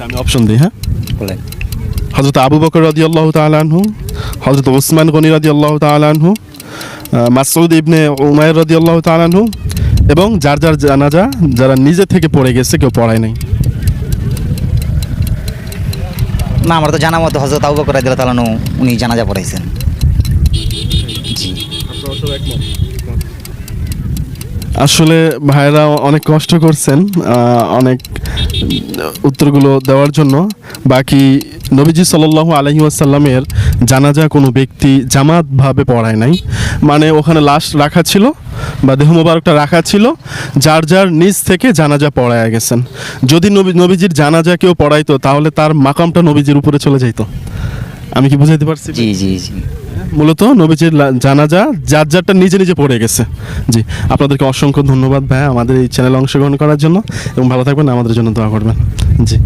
আমি অপশন দিই, হ্যাঁ। বলেন। হযরত আবু বকর রাদিয়াল্লাহু তাআলা আনহু, হযরত ওসমান গনি রাদিয়াল্লাহু তাআলা আনহু, মাসউদ ইবনে উমাইর রাদিয়াল্লাহু তাআলা আনহু, এবং যার যার জানাজা যারা নিজে থেকে পড়ে গেছে, কেউ পড়ায় নাই। না, আমার তো জানা মতো হযরত আবু বকর রাদিয়াল্লাহু তাআলা আনহু উনি জানাজা পড়াইছেন। জি। আসলে ভাইরা অনেক কষ্ট করছেন অনেক উত্তরগুলো দেওয়ার জন্য। বাকি নবীজি সাল্লাল্লাহু আলাইহি ওয়াসাল্লামের জানাজা কোনো ব্যক্তি জামাতভাবে পড়ায় নাই, মানে ওখানে লাশ রাখা ছিল বা দেহ মোবারকটা রাখা ছিল, যার যার নিজ থেকে জানাজা পড়ায় গেছেন। যদি নবীজির জানাজা কেউ পড়াইতো তাহলে তার মাকামটা নবীজির উপরে চলে যাইতো। আমি কি বুঝাইতে পারছি? জি জি জি। মূলত নবীজির জানাজা যার যারটা নিজে নিজে পড়ে গেছে। জি, আপনাদেরকে অসংখ্য ধন্যবাদ ভাই আমাদের এই চ্যানেলে অংশগ্রহণ করার জন্য, এবং ভালো থাকবেন, আমাদের জন্য দোয়া করবেন। জি।